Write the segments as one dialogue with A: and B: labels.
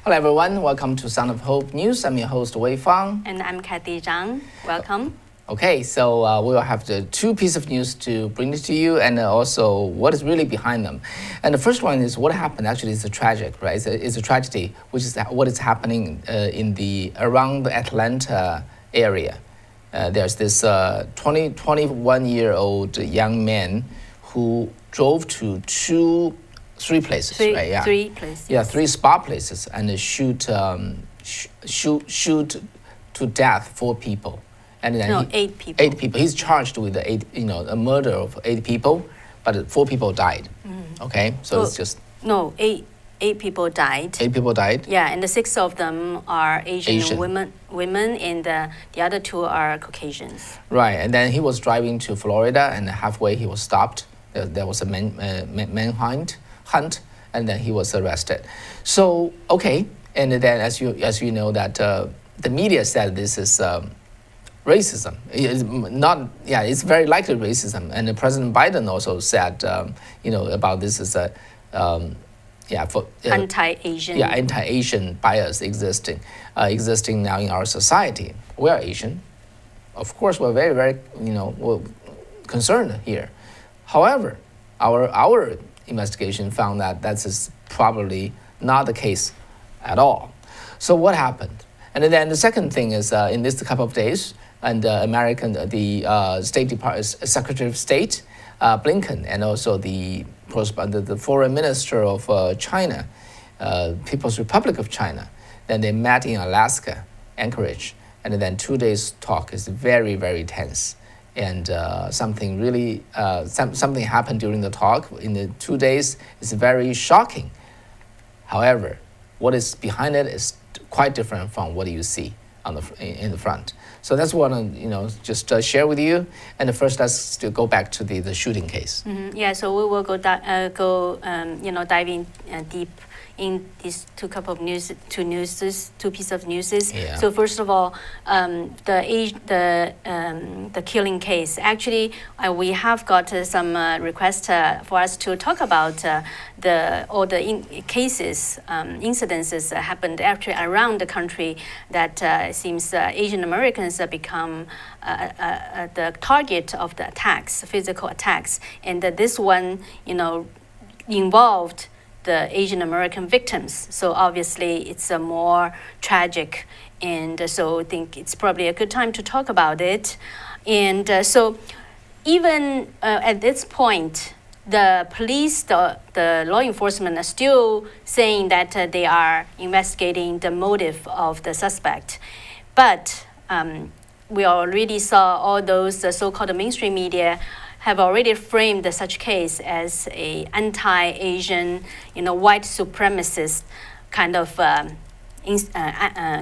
A: Hello everyone, welcome to Sound of Hope News. I'm your host Wei Fang.
B: And I'm Kathy Zhang. Welcome.
A: Okay, so we will have the two pieces of news to bring to you, and also what is really behind them. And the first one is what happened. Actually, it's a tragic, right? It's a tragedy, which is what is happening around the Atlanta area. There's this 21-year-old young man who drove to three places, right? Yeah.
B: Three places.
A: Yeah, three spa places, and shoot to death 4 people. And then
B: 8 people.
A: 8 people. He's charged with a murder of 8 people, but 4 people died. Okay, so it's just
B: 8 people died.
A: 8 people died.
B: Yeah, and the 6 of them are Asian. women, and the other 2 are Caucasians.
A: Right, and then he was driving to Florida, and halfway he was stopped. There was a manhunt, and then he was arrested. So okay, and then as you know that the media said this is racism. It's not. Yeah, it's very likely racism. And President Biden also said, about this is a
B: anti-Asian.
A: Yeah, anti-Asian bias existing now in our society. We are Asian, of course. We're very, very we're concerned here. However, our investigation found that is probably not the case at all. So what happened? And then the second thing is in this couple of days, and the State Department Secretary of State Blinken, and also the Foreign Minister of China, People's Republic of China, then they met in Alaska, Anchorage, and then 2 days talk is very, very tense. And something really something happened during the talk in the 2 days is very shocking. However, what is behind it is quite different from what you see in the front. So that's what I just share with you. And first, let's still go back to the shooting case.
B: Yeah, so we will dive in deep in these two pieces of news.
A: Yeah.
B: So first of all, the killing case. Actually, we have got some requests for us to talk about all the cases, incidences that happened actually around the country that seems Asian Americans have become the target of the attacks, physical attacks, and this one, involved the Asian American victims. So obviously it's a more tragic, and so I think it's probably a good time to talk about it. And so even at this point, the police, the law enforcement are still saying that they are investigating the motive of the suspect. But we already saw all those so-called mainstream media have already framed such case as a anti-Asian, white supremacist kind of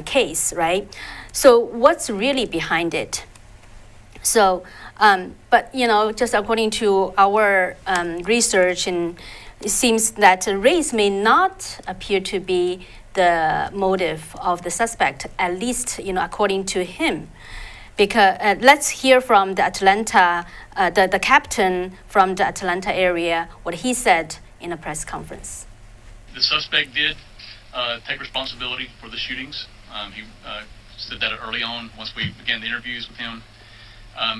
B: case, right? So what's really behind it? So, but just according to our research, and it seems that race may not appear to be the motive of the suspect, at least according to him. Because let's hear from the Atlanta, the captain from the Atlanta area, what he said in a press conference.
C: The suspect did take responsibility for the shootings. He said that early on, once we began the interviews with him.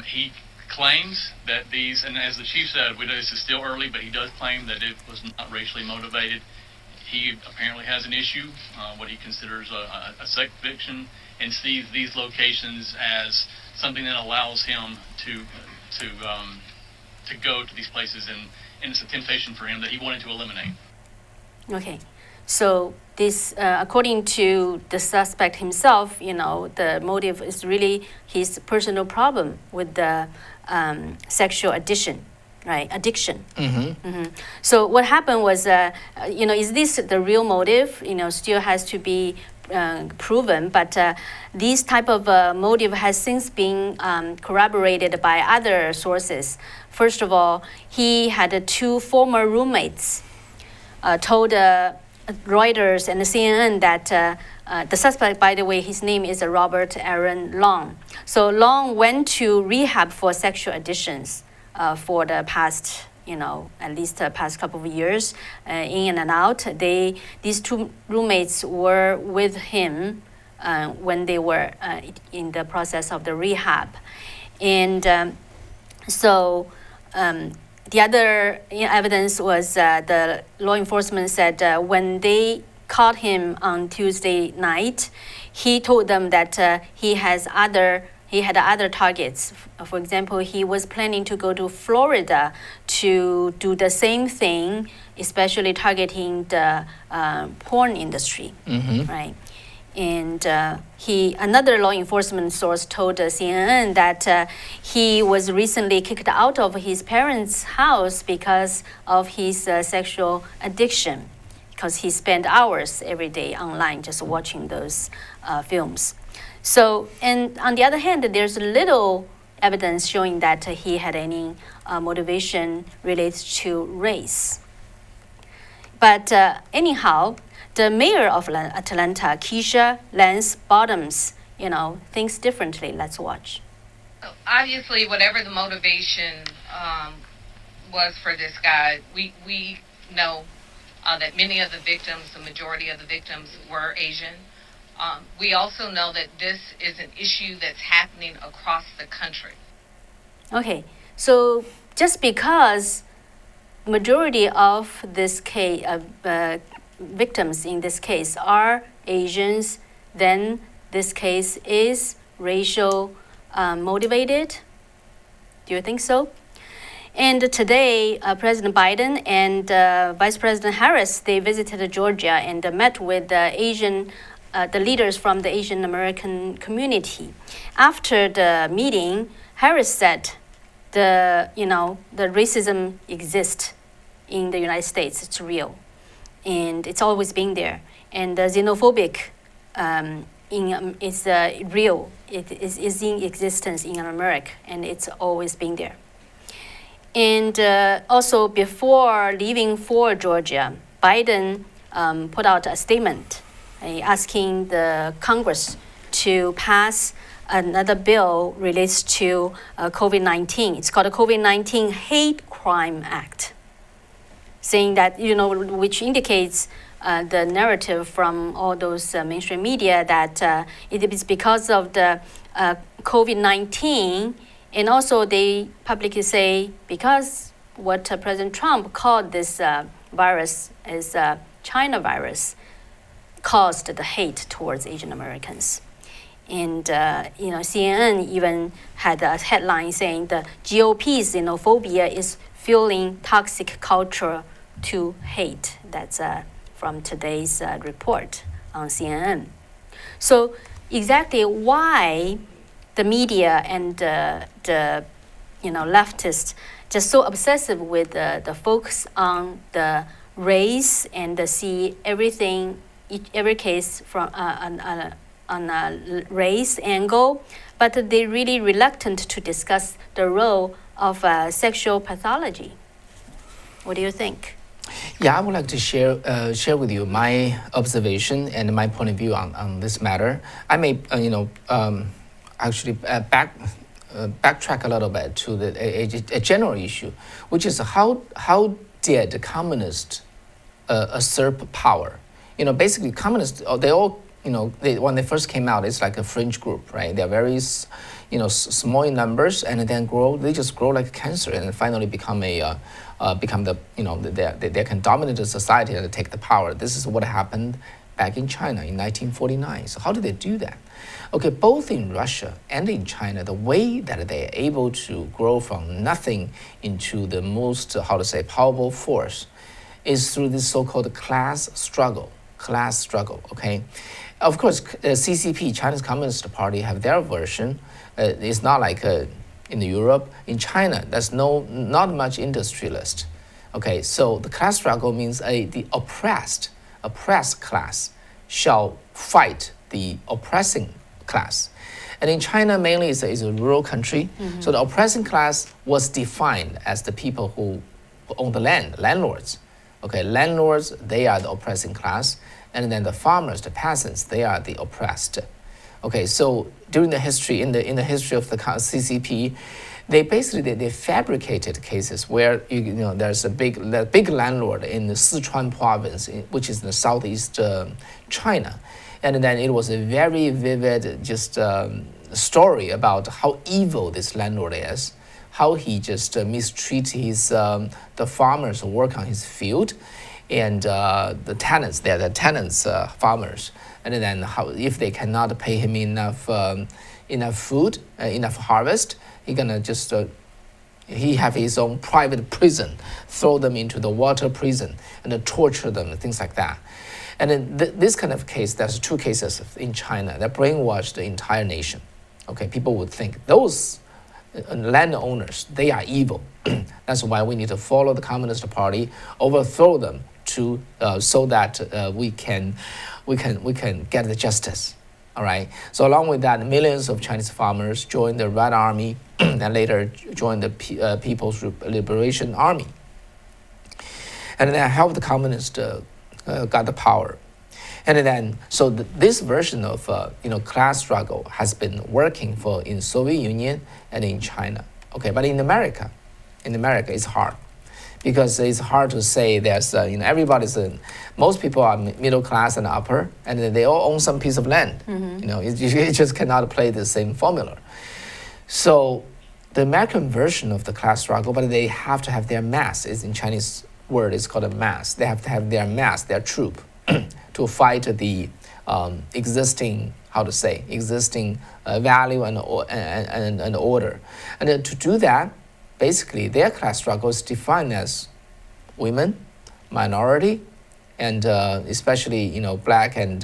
C: He claims that these, and as the chief said, this is still early, but he does claim that it was not racially motivated. He apparently has an issue, what he considers a sex addiction, and sees these locations as something that allows him to go to these places, and it's a temptation for him that he wanted to eliminate.
B: Okay, so this, according to the suspect himself, the motive is really his personal problem with the sexual addiction. Right, addiction. So what happened was, is this the real motive? Still has to be proven, but this type of motive has since been corroborated by other sources. First of all, he had 2 former roommates told Reuters and the CNN that the suspect, by the way, his name is Robert Aaron Long. So Long went to rehab for sexual addictions for the past at least the past couple of years, in and out. These two roommates were with him when they were in the process of the rehab. And the other evidence was the law enforcement said when they caught him on Tuesday night, he told them that he had other targets. For example, he was planning to go to Florida to do the same thing, especially targeting the porn industry, right? And another law enforcement source told CNN that he was recently kicked out of his parents' house because of his sexual addiction, because he spent hours every day online just watching those films. So, and on the other hand, there's little evidence showing that he had any motivation related to race. But anyhow, the mayor of Atlanta, Keisha Lance Bottoms, thinks differently. Let's watch.
D: Obviously, whatever the motivation was for this guy, we know that many of the victims, the majority of the victims, were Asian. We also know that this is an issue that's happening across the country.
B: Okay, so just because majority of this case victims in this case are Asians, then this case is racial motivated? Do you think so? And today, President Biden and Vice President Harris, they visited Georgia and met with the leaders from the Asian American community. After the meeting, Harris said the racism exists in the United States. It's real. And it's always been there. And the xenophobic is real. It is in existence in America, and it's always been there. And also, before leaving for Georgia, Biden put out a statement asking the Congress to pass another bill relates to COVID-19. It's called the COVID-19 Hate Crime Act, saying that, which indicates the narrative from all those mainstream media that it is because of the COVID-19, and also they publicly say because what President Trump called this virus is China virus caused the hate towards Asian Americans. And CNN even had a headline saying the GOP's xenophobia is fueling toxic culture to hate. That's from today's report on CNN. So exactly why the media and the leftists just so obsessive with the focus on the race and see every case from on a race angle, but they're really reluctant to discuss the role of sexual pathology. What do you think?
A: Yeah, I would like to share with you my observation and my point of view on this matter. I may, actually backtrack a little bit to a general issue, which is how did the communists usurp power? Basically, communists, they all, when they first came out, it's like a fringe group, right? They're very, small in numbers, and then they just grow like cancer, and finally become they can dominate the society and take the power. This is what happened back in China in 1949. So how did they do that? Okay, both in Russia and in China, the way that they're able to grow from nothing into the most, powerful force is through this so-called class struggle, okay? Of course, CCP, China's Communist Party, have their version. It's not like in Europe. In China, there's not much industrialist. Okay, so the class struggle means the oppressed class shall fight the oppressing class. And in China, mainly it's a rural country. Mm-hmm. So the oppressing class was defined as the people who own the land, landlords. Okay, landlords, they are the oppressing class. And then the farmers, the peasants, they are the oppressed. Okay, so during the history, in the history of the CCP, They basically they fabricated cases where there's a big landlord in the Sichuan province, which is in the southeast China, and then it was a very vivid just story about how evil this landlord is, how he just mistreats the farmers who work on his field, and the tenants. They're the tenants, farmers, and then how if they cannot pay him enough food, enough harvest, he gonna just he have his own private prison, throw them into the water prison and torture them, things like that. And then this kind of case, there's two cases in China that brainwashed the entire nation. Okay, people would think those landowners, they are evil. That's why we need to follow the Communist Party, overthrow them so that we can get the justice. All right. So along with that, millions of Chinese farmers joined the Red Army and later joined the People's Liberation Army, and then helped the communists got the power. And then, so this version of class struggle has been working in Soviet Union and in China. Okay, but in America it's hard, because it's hard to say there's most people are middle class and upper, and they all own some piece of land. You just cannot play the same formula. So the American version of the class struggle, but they have to have their mass. Is in Chinese word is called a mass. They have to have their mass, their troop, to fight the existing value and order. And then to do that, basically their class struggle is defined as women, minority, and especially black and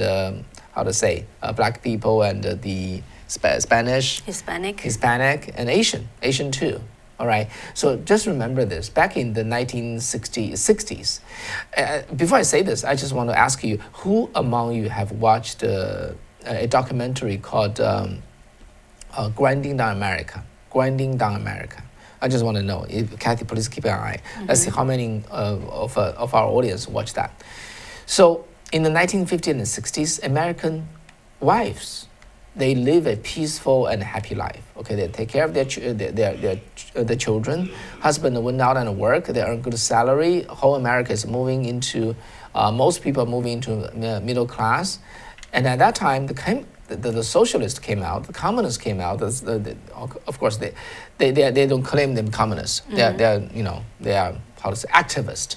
A: black people and the Spanish, Hispanic, and Asian too. All right. So just remember this. Back in the 1960s, before I say this, I just want to ask you: who among you have watched a documentary called "Grinding Down America"? Grinding Down America. I just want to know. If Kathy, please keep an eye. Let's see how many of our audience watch that. So in the 1950s and 60s, American wives, they live a peaceful and happy life. Okay, they take care of their children. Husband went out and work. They earn good salary. Whole America is moving into. Most people are moving into middle class, and at that time, the socialists came out. The communists came out. Of course, they don't claim them communists. They are activists.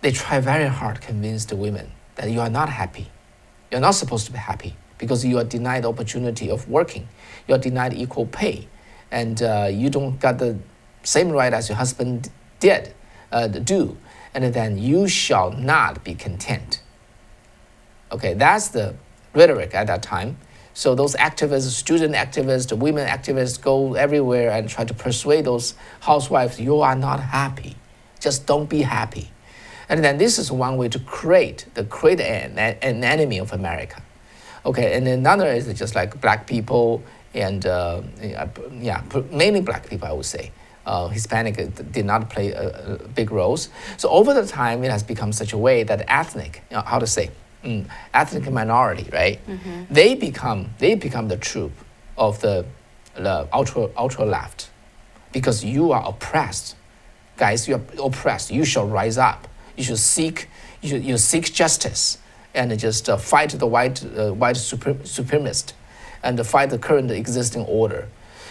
A: They try very hard to convince the women that you are not happy. You're not supposed to be happy, because you are denied the opportunity of working. You are denied equal pay, and you don't got the same right as your husband do, and then you shall not be content. Okay, that's the rhetoric at that time. So those activists, student activists, women activists go everywhere and try to persuade those housewives, you are not happy. Just don't be happy. And then this is one way to create an enemy of America. Okay, and another is just like black people and mainly black people, I would say. Hispanic did not play big roles. So over the time, it has become such a way that ethnic minority, right? They become the troop of the ultra left, because you are oppressed, guys. You are oppressed. You shall rise up. You should seek justice, and just fight the white supremacist, and fight the current existing order.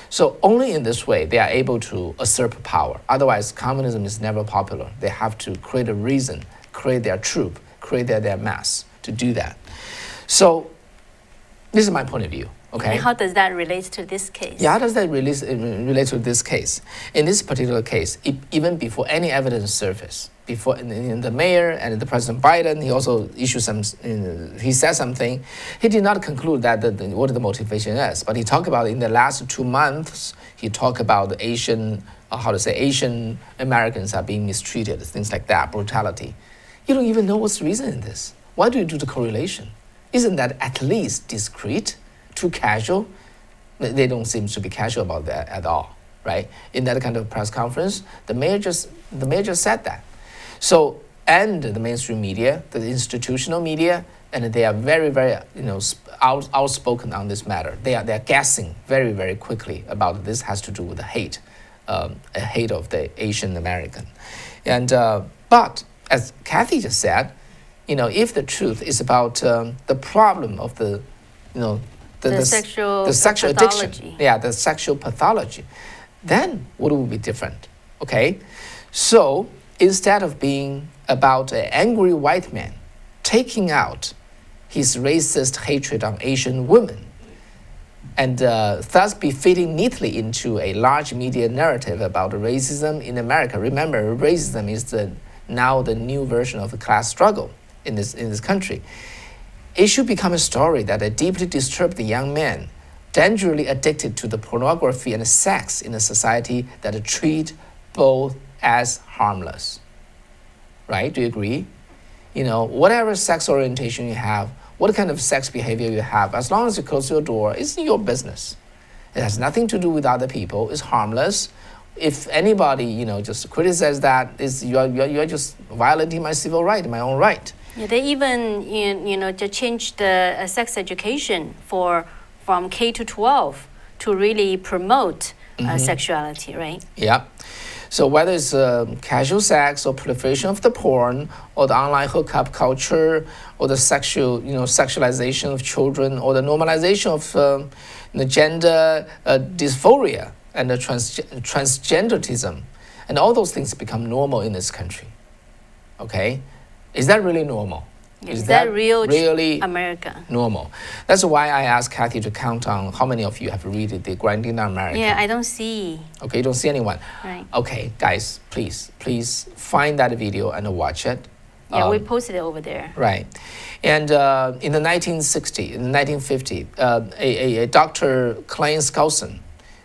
A: So only in this way they are able to usurp power. Otherwise, communism is never popular. They have to create a reason, create their troop, create their mass to do that. So this is my point of view. Okay.
B: And how does that relate to this case?
A: Yeah, how does that relate to this case? In this particular case, even before any evidence surfaced, before in the mayor and the President Biden, he also issued he said something. He did not conclude that what the motivation is, but he talked about in the last 2 months, he talked about the Asian Americans are being mistreated, things like that, brutality. You don't even know what's the reason in this. Why do you do the correlation? Isn't that at least discreet? Too casual? They don't seem to be casual about that at all, right? In that kind of press conference, the mayor just said that. So, and the mainstream media, the institutional media, and they are very, very, outspoken on this matter. They are guessing very, very quickly about this has to do with the hate, a hate of the Asian American, and but as Kathy just said, if the truth is about the problem of the, the
B: sexual
A: addiction,
B: pathology.
A: the sexual pathology, then what will be different? Okay, so instead of being about an angry white man taking out his racist hatred on Asian women, and thus be fitting neatly into a large media narrative about racism in America. Remember, racism is now the new version of the class struggle in this country. It should become a story that a deeply disturbed young man, dangerously addicted to the pornography and sex in a society that treat both as harmless. Right? Do you agree? Whatever sex orientation you have, what kind of sex behavior you have, as long as you close your door, it's your business. It has nothing to do with other people. It's harmless. If anybody, just criticize that, you're just violating my civil right, my own right.
B: Yeah, they even, to change the sex education from K to 12 to really promote sexuality, right?
A: Yeah. So whether it's casual sex or proliferation of the porn or the online hookup culture or the sexualization of children or the normalization of the gender dysphoria and the transgenderism, and all those things become normal in this country. Okay? Is that really normal?
B: Is that
A: really
B: America?
A: Normal? That's why I asked Kathy to count on how many of you have read the Grinding America.
B: Yeah, I don't see.
A: Okay, you don't see anyone.
B: Right.
A: Okay, guys, please find that video and watch it.
B: Yeah, we posted it over there.
A: Right. And in the 1950, a Dr. Klein Skousen,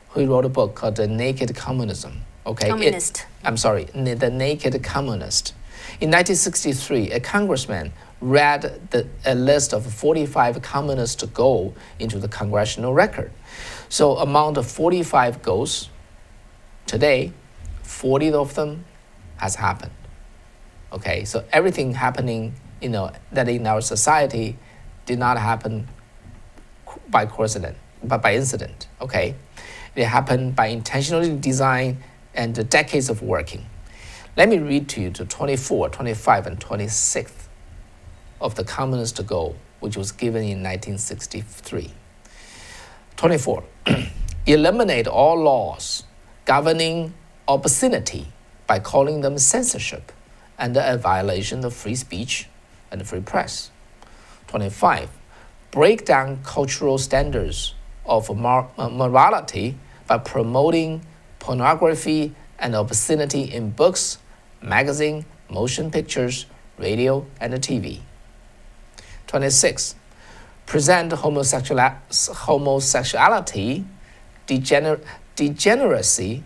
A: who wrote a book called The Naked Communism. Okay.
B: Communist.
A: The Naked Communist. In 1963, a congressman read a list of 45 communist goals into the congressional record. So among the 45 goals, today, 40 of them has happened. Okay, so everything happening, that in our society did not happen by coincidence, but by incident. Okay, it happened by intentionally design and decades of working. Let me read to you the 24, 25, and 26th of the communist goal, which was given in 1963. 24, eliminate all laws governing obscenity by calling them censorship and a violation of free speech and free press. 25, break down cultural standards of morality by promoting pornography and obscenity in books, magazine, motion pictures, radio, and TV. 26, present homosexuality, degeneracy,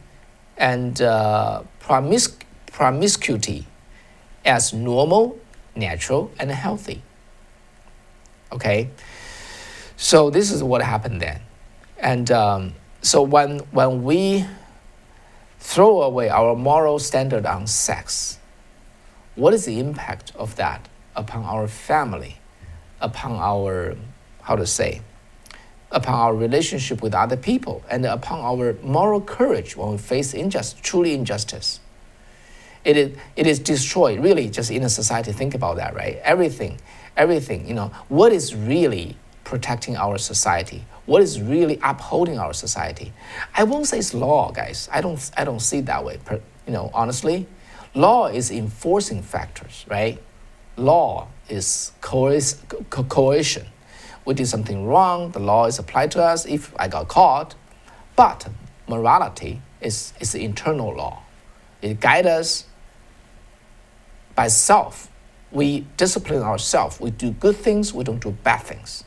A: and promiscuity as normal, natural, and healthy. Okay, so this is what happened then. And so when we throw away our moral standard on sex, what is the impact of that upon our family, upon our, upon our relationship with other people, and upon our moral courage when we face truly injustice? It is destroyed, really, just in a society. Think about that, right? Everything, what is really protecting our society? What is really upholding our society? I won't say it's law, guys. I don't see it that way. Honestly, law is enforcing factors, right? Law is coercion. We did something wrong, the law is applied to us if I got caught. But morality is the internal law. It guides us by self. We discipline ourselves. We do good things, we don't do bad things.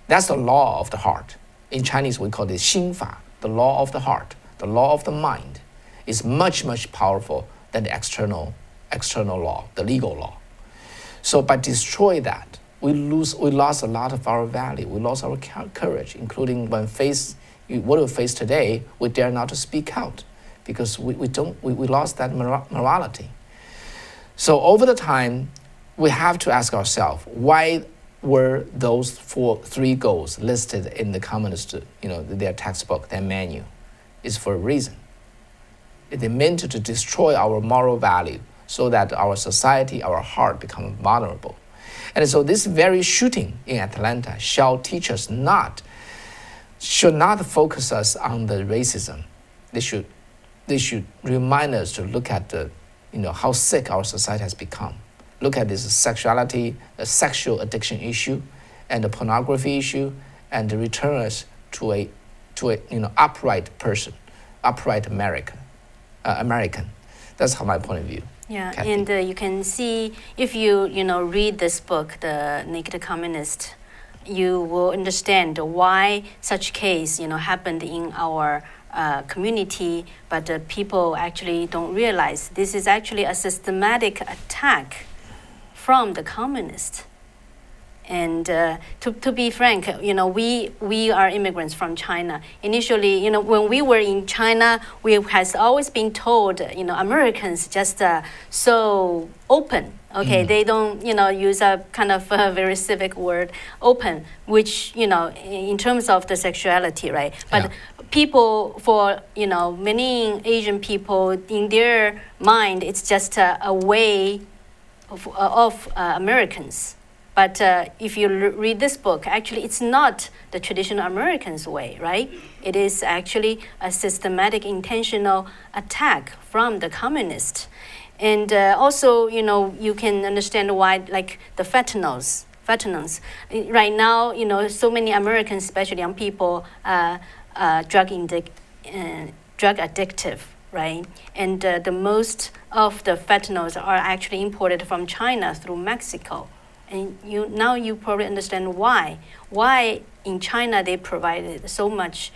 A: That's the law of the heart. In Chinese, we call it 心法, the law of the heart, the law of the mind. Is much, much powerful than the external law, the legal law. So by destroy that, we lost a lot of our value. We lost our courage, including when what we face today, we dare not to speak out because we lost that morality. So over the time, we have to ask ourselves, why were those three goals listed in the communist, their textbook, their menu, is for a reason. They meant to destroy our moral value so that our society, our heart become vulnerable. And so this very shooting in Atlanta shall teach us should not focus us on the racism. They should remind us to look at how sick our society has become. Look at this sexuality, the sexual addiction issue, and the pornography issue, and return us to a upright person, upright American. That's my point of view.
B: Yeah,
A: Kathy.
B: and you can see if you read this book, The Naked Communist, you will understand why such case happened in our community, but people actually don't realize this is actually a systematic attack from the communists. And to be frank, we are immigrants from China. Initially, when we were in China, we has always been told, Americans just so open. Okay, they don't, use a kind of very civic word, open, which, in terms of the sexuality, right? But people, for, many Asian people, in their mind, it's just a way of Americans. But if you read this book, actually, it's not the traditional Americans' way, right? It is actually a systematic, intentional attack from the communists. And also, you can understand why, like the fentanyls. Right now, so many Americans, especially young people, drug addictive, right? And the most of the fentanyls are actually imported from China through Mexico. And now you probably understand why. Why in China they provided so much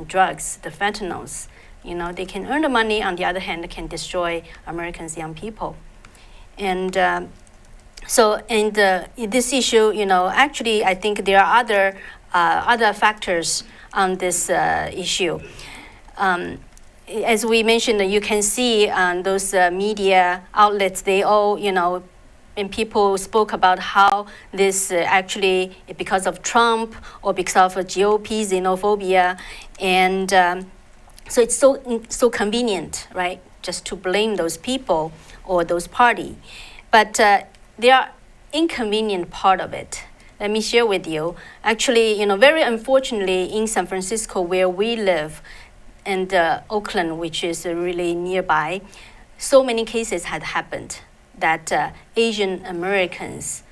B: drugs, the fentanyls. They can earn the money. On the other hand, they can destroy Americans' young people. And in this issue, actually, I think there are other factors on this issue. As we mentioned, you can see on those media outlets, they all, and people spoke about how this actually because of Trump or because of GOP xenophobia, and so it's so convenient, right? Just to blame those people or those party, but there are inconvenient part of it. Let me share with you. Actually, very unfortunately, in San Francisco where we live, and Oakland, which is really nearby, so many cases had happened that Asian Americans,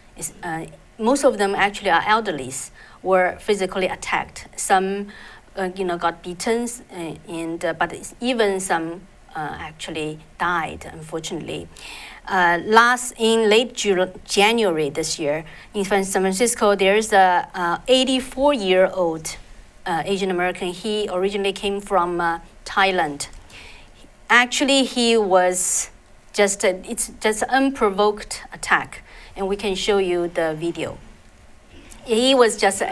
B: most of them actually are elderlies, were physically attacked. Some, got beaten, but even some actually died, unfortunately. In late January this year, in San Francisco, there's a 84-year-old Asian American. He originally came from Thailand. Actually, he was it's just unprovoked attack, and we can show you the video. He was just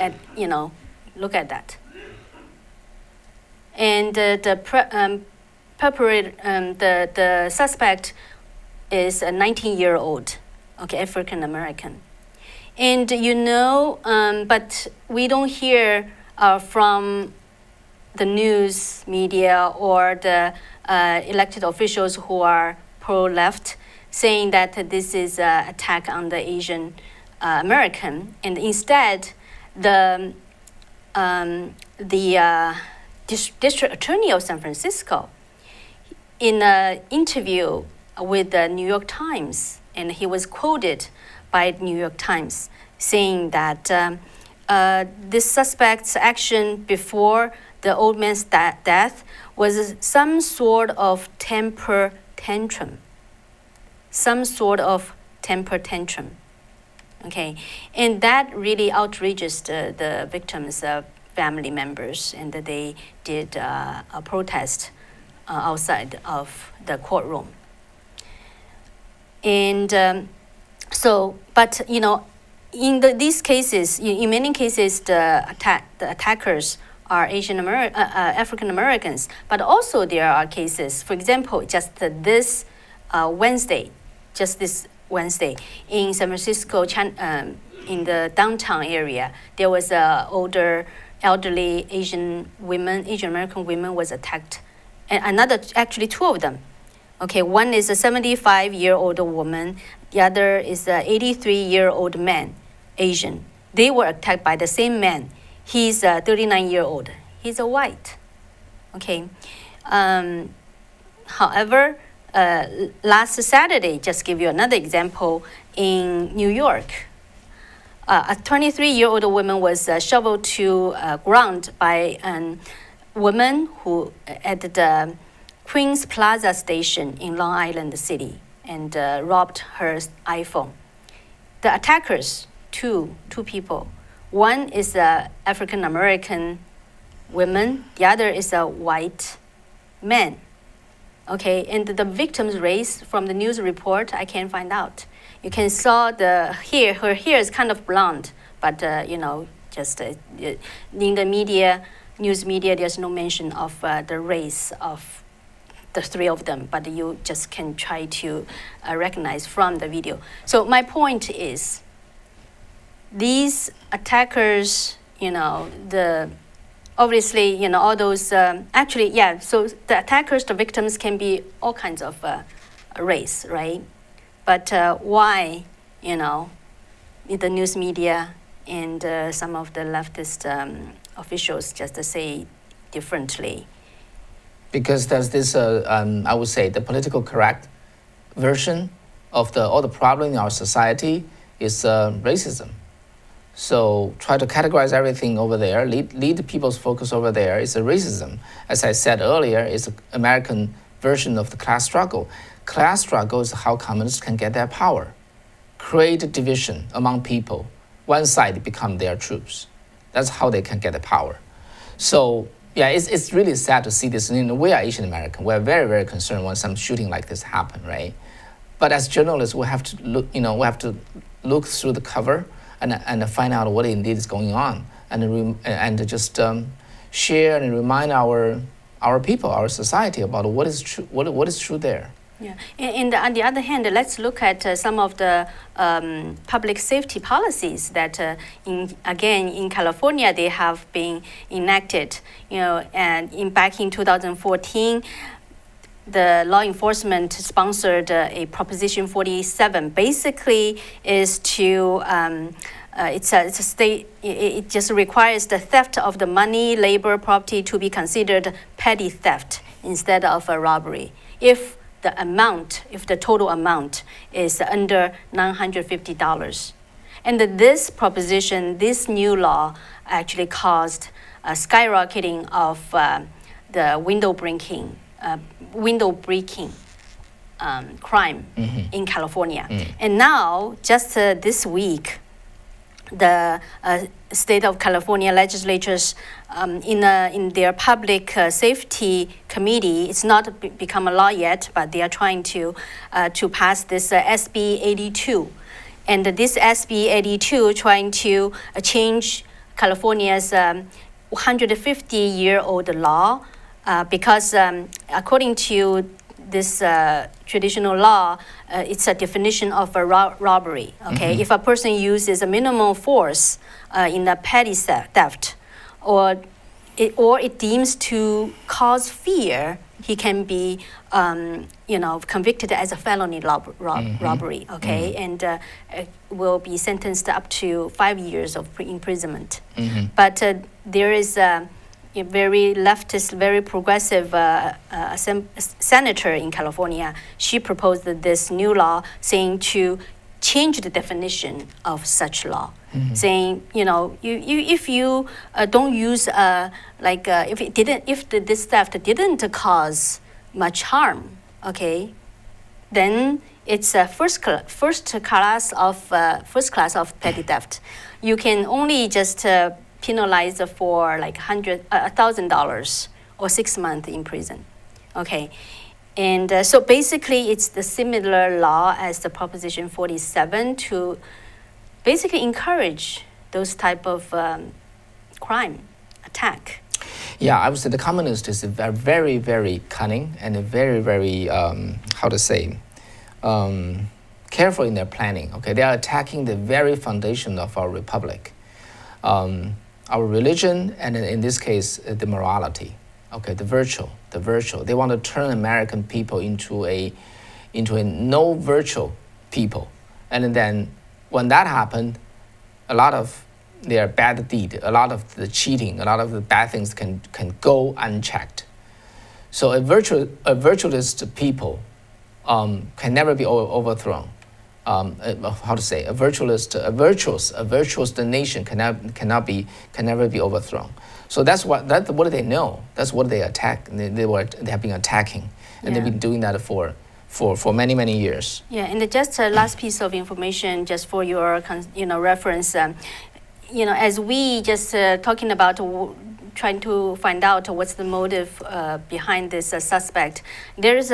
B: look at that. And the suspect is a 19-year-old, African American. And but we don't hear from the news media or the elected officials who are pro-left saying that this is an attack on the Asian American, and instead the district attorney of San Francisco, in an interview with the New York Times, and he was quoted by New York Times saying that this suspect's action before the old man's death was some sort of temper tantrum. Okay, and that really outrages the victims' family members, and they did a protest outside of the courtroom. And but in these cases, in many cases, the attackers are African Americans, but also there are cases. For example, just this Wednesday in San Francisco in the downtown area, there was a elderly Asian American women was attacked, and actually two of them. Okay, one is a 75-year-old woman, the other is a 83-year-old man, Asian. They were attacked by the same man. He's 39-year-old. He's a white. Okay. However, last Saturday, just give you another example, in New York, a 23-year-old woman was shoveled to ground by a woman who at the Queens Plaza station in Long Island City and robbed her iPhone. The attackers, two people. One is an African American woman. The other is a white man. Okay, and the victim's race from the news report, I can't find out. You can saw her hair is kind of blonde, but just in the media, news media, there's no mention of the race of the three of them, but you just can try to recognize from the video. So my point is, these attackers, obviously, all those, so the attackers, the victims can be all kinds of race, right? But why, in the news media and some of the leftist officials just say differently?
A: Because there's this, I would say, the political correct version of all the problem in our society is racism. So try to categorize everything over there, lead people's focus over there is racism. As I said earlier, it's an American version of the class struggle. Class struggle is how communists can get their power, create division among people. One side become their troops. That's how they can get the power. So yeah, it's really sad to see this. We are Asian American. We're very, very concerned when some shooting like this happen, right? But as journalists, we have to look, we have to look through the cover and find out what indeed is going on, and just share and remind our people, our society about what is true, what is true there.
B: Yeah, and on the other hand, let's look at some of the public safety policies that, in California, they have been enacted. And back in 2014, the law enforcement sponsored a Proposition 47. Basically, is to it's a state. It just requires the theft of the money, labor, property to be considered petty theft instead of a robbery. If the total amount is under $950. And this proposition, this new law, actually caused a skyrocketing of the window breaking crime in California. And now, just this week, the state of California legislatures in their public safety committee, it's not become a law yet, but they are trying to pass this SB 82. And this SB 82 trying to change California's 150-year-old law because according to this traditional law, it's a definition of a robbery. Okay, if a person uses a minimal force in a petty theft, or it deems to cause fear, he can be convicted as a felony robbery. Okay, and will be sentenced up to 5 years of imprisonment. But there is a very leftist, very progressive senator in California. She proposed this new law saying to change the definition of such law, saying if you don't use if this theft didn't cause much harm, okay, then it's a first class of petty theft. You can only just penalized for like $1,000 or 6 months in prison. Okay, and so basically it's the similar law as the Proposition 47 to basically encourage those type of crime attack.
A: Yeah, I would say the communist is very, very cunning and very, very careful in their planning. Okay, they are attacking the very foundation of our republic, our religion, and in this case, the morality. Okay, the virtue. They want to turn American people into a no virtue people, and then when that happened, a lot of their bad deed, a lot of the cheating, a lot of the bad things can go unchecked. So a virtualist people can never be overthrown. How to say, a virtuous nation can never be overthrown. So that's what they know. That's what they attack. They have been attacking, and they've been doing that for many years.
B: Yeah, and just a last piece of information, just for your reference. As we just talking about trying to find out what's the motive behind this suspect, there is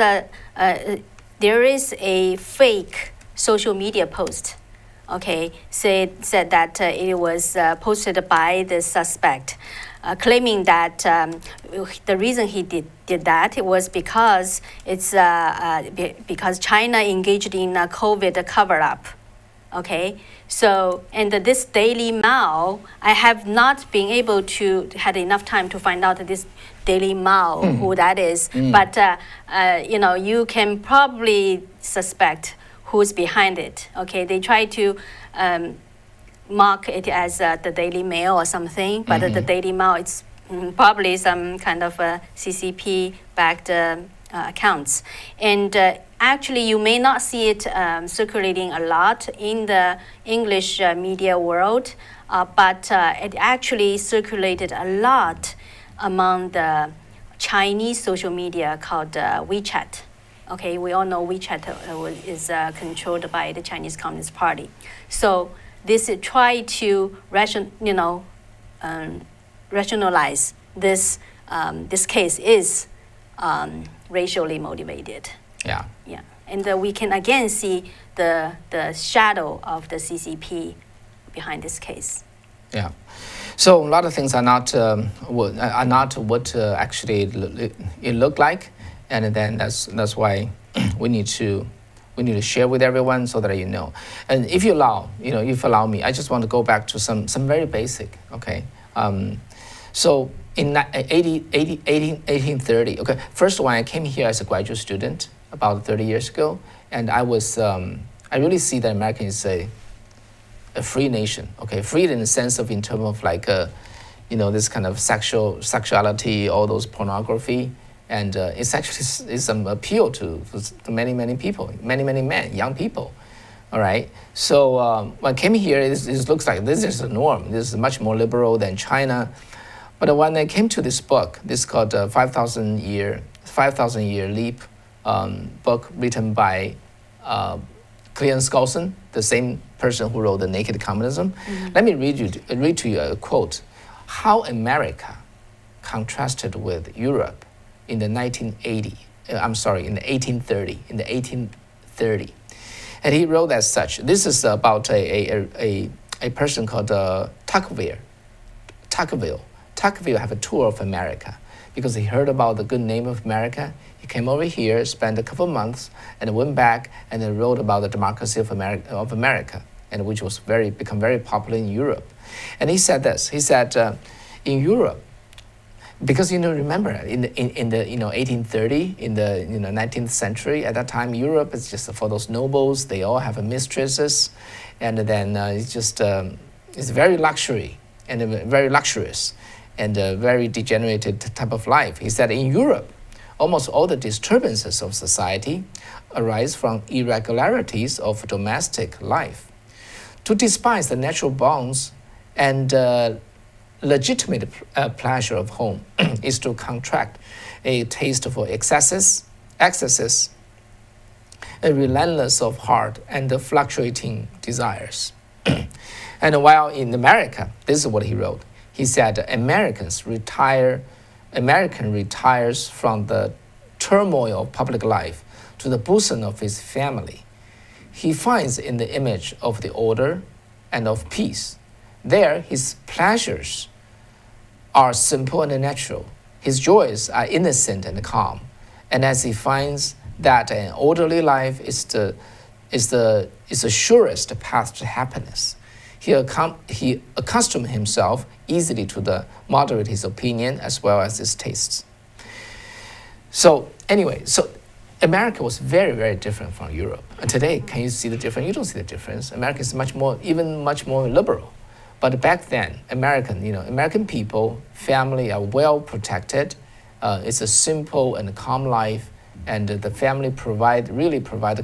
B: a fake social media post. Okay, said that it was posted by the suspect, claiming that the reason he did that it was because because China engaged in a COVID cover-up. Okay, so and this Daily Mail, I have not been able to had enough time to find out this Daily Mail who that is, but you can probably suspect who's behind it. Okay, they try to mark it as the Daily Mail or something, but the Daily Mail, it's probably some kind of CCP-backed accounts. And actually, you may not see it circulating a lot in the English media world, but it actually circulated a lot among the Chinese social media called WeChat. Okay, we all know WeChat is controlled by the Chinese Communist Party. So this try to rationalize this this case is racially motivated.
A: Yeah.
B: Yeah, and we can again see the shadow of the CCP behind this case.
A: Yeah. So a lot of things are not what actually it looked like, and then that's why we need to share with everyone so that you know. And if you allow me, I just want to go back to some very basic. Okay. So in 1830. Okay. First, when I came here as a graduate student about 30 years ago, and I really see that America is a free nation. Okay, free in the sense of in terms of like this kind of sexuality, all those pornography, and it's actually some appeal to many people, many men, young people. All right. So when I came here, it looks like this is the norm. This is much more liberal than China. But when I came to this book, this is called 5,000 Year Leap, book written by Cleon Skousen, the same person who wrote The Naked Communism. Let me read to you a quote. How America contrasted with Europe in the 1830. And he wrote as such. This is about a person called Tocqueville. Tocqueville have a tour of America because he heard about the good name of America. He came over here, spent a couple of months, and went back and then wrote about the democracy of America, and which was become very popular in Europe. And he said this. He said, in Europe, because remember in the 1830, in the 19th century, at that time Europe is just for those nobles. They all have mistresses, and then it's just it's very luxury and very luxurious and a very degenerated type of life. He said in Europe, almost all the disturbances of society arise from irregularities of domestic life. To despise the natural bonds and legitimate pleasure of home is to contract a taste for excesses, a relentless of heart and the fluctuating desires. And while in America, this is what he wrote. He said, American retires from the turmoil of public life to the bosom of his family. He finds in the image of the order and of peace. There, his pleasures are simple and natural. His joys are innocent and calm. And as he finds that an orderly life is the is the surest path to happiness. He accustomed himself easily to moderate his opinion as well as his tastes. So anyway, so America was very, very different from Europe. And today, can you see the difference? You don't see the difference. America is much more liberal. But back then, American people, family are well protected. It's a simple and calm life, and the family really provide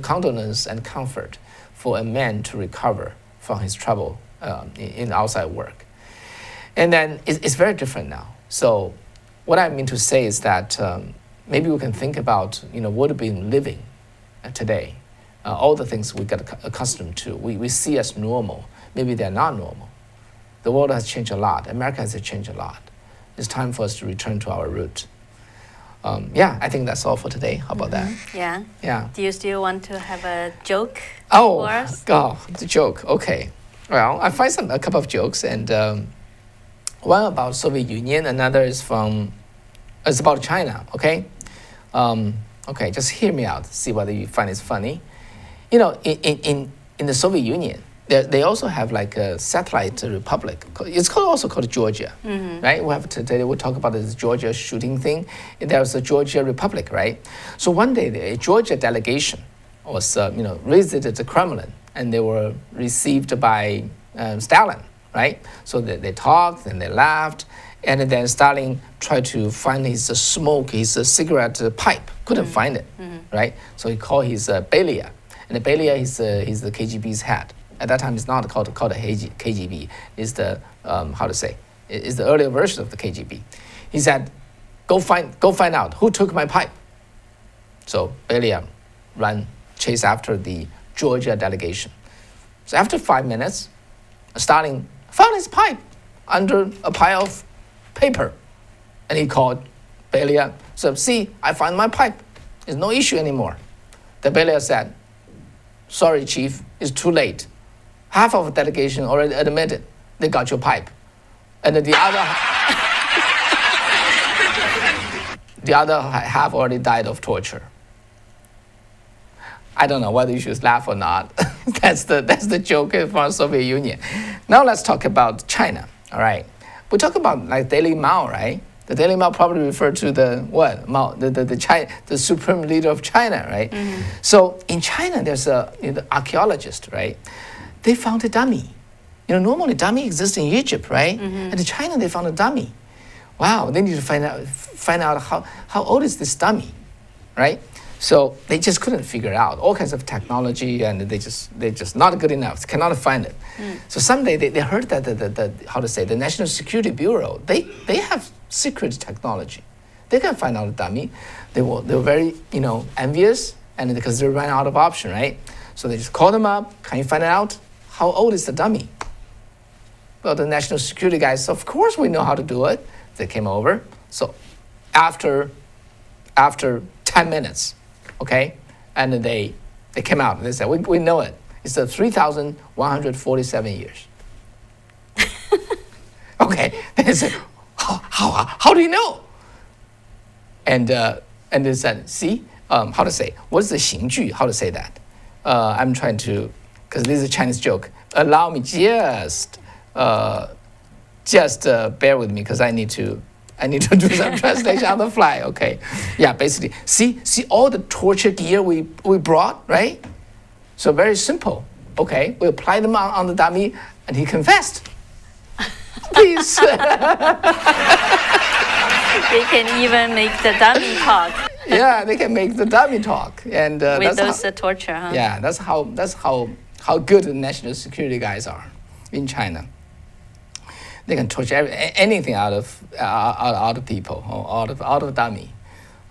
A: countenance and comfort for a man to recover from his trouble in outside work. And then it's very different now. So what I mean to say is that maybe we can think about what we've been living today. All the things we get accustomed to, we see as normal. Maybe they're not normal. The world has changed a lot. America has changed a lot. It's time for us to return to our root. I think that's all for today. How about that?
B: Yeah.
A: Yeah.
B: Do you still want to have a joke
A: for
B: us?
A: Oh, the joke. Okay. Well, I find a couple of jokes, and one about Soviet Union, another is it's about China. Okay. Okay. Just hear me out. See whether you find it funny. In the Soviet Union, they also have like a satellite republic. It's also called Georgia, right? Today we'll talk about this Georgia shooting thing. There's a Georgia Republic, right? So one day the Georgia delegation was, visited the Kremlin, and they were received by Stalin, right? So they talked and they laughed, and then Stalin tried to find his cigarette pipe. Couldn't find it, right? So he called his Belia, and the Belia is the KGB's head. At that time, it's not called a KGB. It's the it's the earlier version of the KGB. He said, "Go find out who took my pipe." So Belia chased after the Georgia delegation. So after 5 minutes, Stalin found his pipe under a pile of paper, and he called Belia. So, "See, I found my pipe. It's no issue anymore." The Belia said, "Sorry, Chief, it's too late. Half of the delegation already admitted they got your pipe, and the other half already died of torture." I don't know whether you should laugh or not. That's the joke from Soviet Union. Now let's talk about China. All right, we talk about like Daily Mao, right? The Daily Mao probably referred to Mao, the supreme leader of China, right? So in China, there's the archaeologist, right? They found a dummy. Normally dummy exists in Egypt, right? And in China, they found a dummy. Wow, they need to find out how old is this dummy, right? So they just couldn't figure it out. All kinds of technology, and they're just not good enough. Cannot find it. So someday they heard that the National Security Bureau, they have secret technology. They can find out a dummy. They were very envious, and because they ran out of option, right? So they just called them up. Can you find out how old is the dummy? Well, the national security guys, of course we know how to do it. They came over. So after 10 minutes, okay, and then they came out. They said, we know it. It's 3,147 years. Okay. They said, how do you know? And they said, see, how to say, what's the 刑具? How to say that? I'm trying to, because this is a Chinese joke. Allow me just bear with me, because I need to do some translation on the fly. Okay, yeah, basically, see all the torture gear we brought, right? So very simple. Okay, we applied them on the dummy, and he confessed. Please.
B: They can even make the dummy talk.
A: Yeah, they can make the dummy talk, and
B: with those torture, huh?
A: Yeah, that's how good the national security guys are in China. They can torture anything out of people, or out of dummy.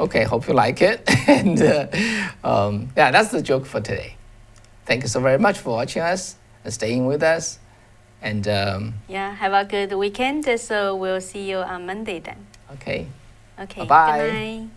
A: Okay, hope you like it, and that's the joke for today. Thank you so very much for watching us and staying with us, and
B: have a good weekend. So we'll see you on Monday then.
A: Okay.
B: Okay.
A: Bye-bye.
B: Good night.